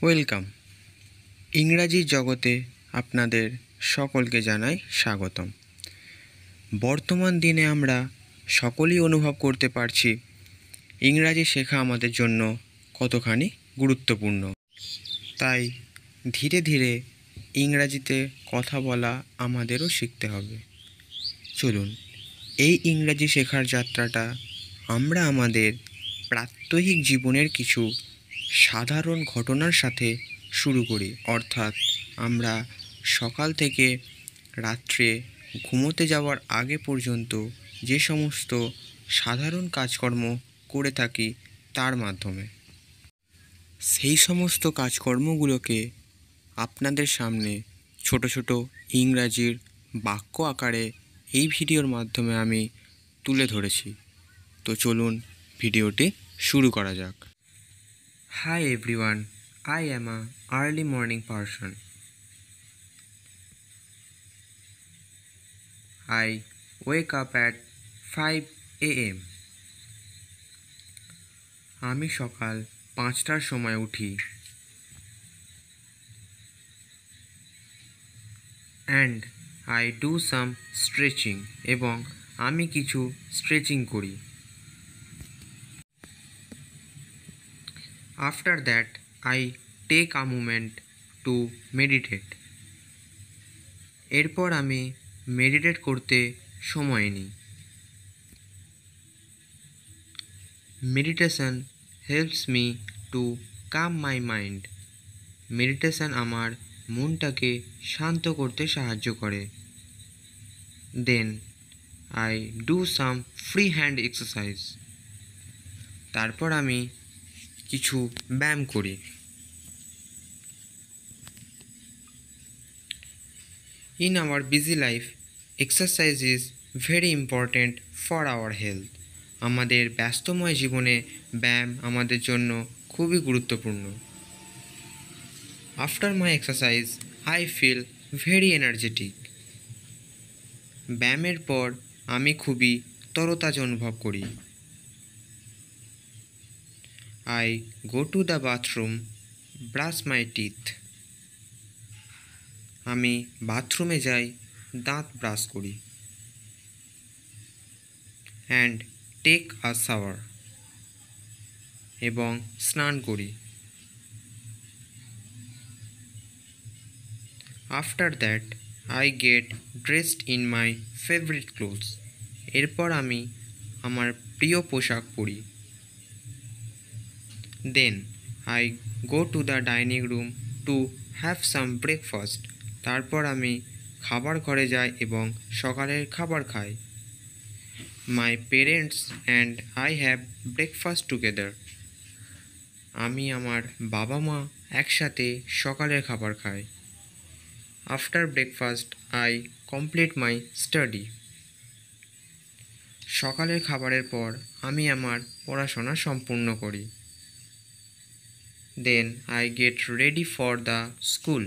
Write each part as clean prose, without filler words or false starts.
Welcome. ইংরাজি জগতে আপনাদের সকলকে জানাই স্বাগতম। বর্তমান দিনে আমরা সকলেই অনুভব করতে পারছি ইংরাজি শেখা আমাদের জন্য কতখানি গুরুত্বপূর্ণ। তাই ধীরে ধীরে ইংরাজিতে কথা বলা আমাদেরও শিখতে হবে। চলুন এই ইংরাজি শেখার যাত্রাটা আমরা আমাদের প্রাত্যহিক জীবনের কিছু সাধারণ ঘটনার সাথে শুরু করি। অর্থাৎ আমরা সকাল থেকে রাত্রে ঘুমোতে যাওয়ার আগে পর্যন্ত যে সমস্ত সাধারণ কাজকর্ম করে থাকি তার মাধ্যমে সেই সমস্ত কাজকর্মগুলোকে আপনাদের সামনে ছোট ছোট ইংরাজির বাক্য আকারে এই ভিডিওর মাধ্যমে আমি তুলে ধরেছি। তো চলুন ভিডিওটি শুরু করা যাক। Hi everyone, I am a early morning person. I wake up at 5 a.m. আমি সকাল 5টার সময় উঠি। And I do some stretching এবং আমি কিছু স্ট্রেচিং করি। After that, I take a moment to meditate. এরপর আমি মেডিটেট করতে সময় নিই। Meditation helps me to calm my mind. Meditation আমার মনটাকে শান্ত করতে সাহায্য করে। Then I do some free hand exercise. তারপর আমি কিছু ব্যায়াম করি। In our busy life, exercise is very important for our health. আমাদের ব্যস্তময় জীবনে ব্যায়াম আমাদের জন্য খুবই গুরুত্বপূর্ণ। After my exercise, I feel very energetic. ব্যায়ামের পর আমি খুবই তরতাজা অনুভব করি। I go to the bathroom, brush my teeth. আমি বাথরুমে যাই, দাঁত ব্রাশ করি। অ্যান্ড টেক আ শাওয়ার এবং স্নান করি। After that I get dressed in my favourite clothes. এরপর আমি আমার প্রিয় পোশাক পরি। Then I go to the dining room to have some breakfast. তারপর আমি খাবার ঘরে যাই এবং সকালের খাবার খাই। My parents and I have breakfast together. আমি আমার বাবা মা একসাথে সকালের খাবার খাই। After breakfast I complete my study. সকালের খাবারের পর আমি আমার পড়াশোনা সম্পূর্ণ করি। Then I get ready for the school.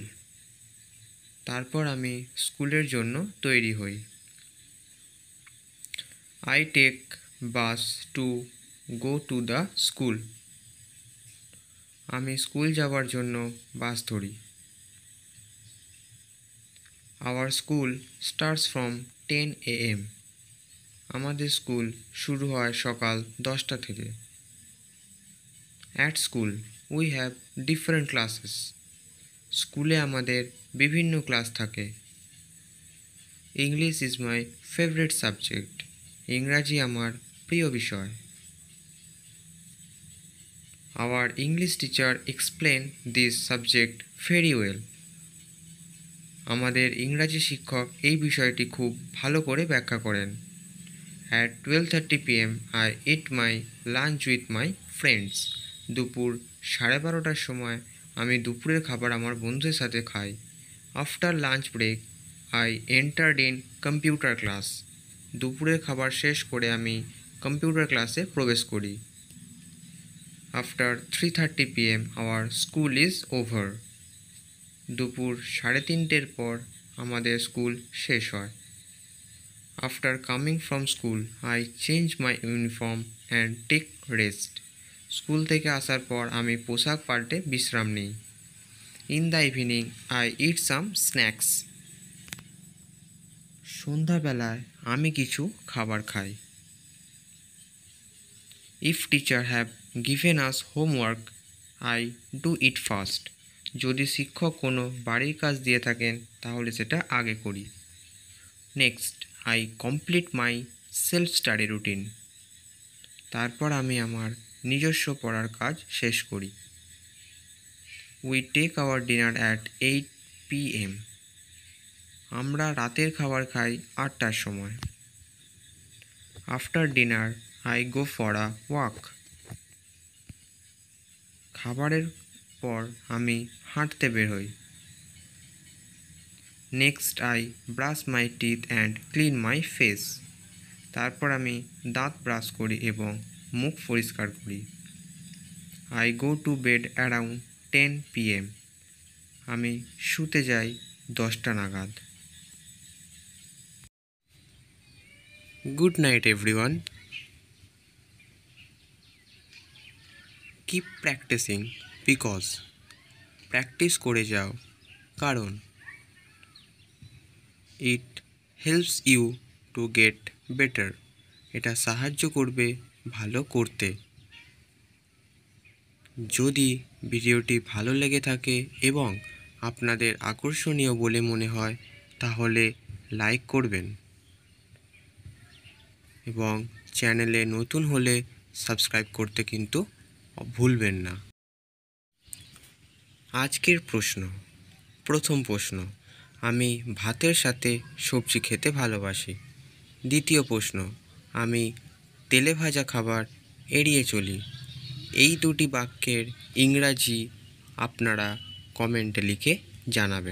তারপর আমি স্কুলের জন্য তৈরি হই। I take bus to go to the school. আমি স্কুল যাওয়ার জন্য বাস ধরি। Our school starts from 10 a.m. আমাদের স্কুল শুরু হয় সকাল 10টা থেকে। At school we have different classes. স্কুলে আমাদের বিভিন্ন ক্লাস থাকে। English is my favourite subject. ইংরাজি আমার প্রিয় বিষয়। Our English teacher explain this subject very well. আমাদের ইংরাজি শিক্ষক এই বিষয়টি খুব ভালো করে ব্যাখ্যা করেন। At 12:30 p.m. I eat my lunch with my friends. দুপুর 12:30টার সময় আমি দুপুরের খাবার আমার বন্ধুদের সাথে খাই। After lunch break I entered in computer class. দুপুরের খাবার শেষ করে আমি কম্পিউটার ক্লাসে প্রবেশ করি। After 3:30 p.m. Our school is over. দুপুর 3:30টার পর আমাদের স্কুল শেষ হয়। After coming from school I change my uniform and take rest. School থেকে আসার পর আমি পোশাক পাল্টে বিশ্রাম নিই। In the evening I eat some snacks. সন্ধ্যাবেলায় আমি কিছু খাবার খাই। If teacher have given us homework I do it first. যদি শিক্ষক কোনো বাড়ির কাজ দিয়ে থাকেন তাহলে সেটা আগে করি। Next I complete my self study routine. তারপর আমি আমার নিজস্ব পড়ার কাজ শেষ করি। We take our dinner at 8 PM। আমরা রাতের খাবার খাই 8টার সময়। After dinner I go for a walk. খাবারের পর আমি হাঁটতে বের হই। Next I brush my teeth and clean my face. তারপর আমি দাঁত ব্রাশ করি এবং মুখ পরিষ্কার করি। I go to bed around 10 PM। আমি শুতে যাই 10টা নাগাদ। Good night everyone. Keep practicing because, practice করে যাও কারণ it helps you to get better. এটা সাহায্য করবে ভালো করতে। যদি ভিডিওটি ভালো লেগে থাকে এবং আপনাদের আকর্ষণীয় বলে মনে হয় তাহলে লাইক করবেন এবং চ্যানেলে নতুন হলে সাবস্ক্রাইব করতে কিন্তু ভুলবেন না। আজকের প্রশ্ন, প্রথম প্রশ্ন, আমি ভাতের সাথে সবজি খেতে ভালোবাসি। দ্বিতীয় প্রশ্ন, আমি তেলে ভাজা খাবার এড়িয়ে চলি। এই দুটি বাক্যের ইংরাজি আপনারা কমেন্টে লিখে জানাবেন।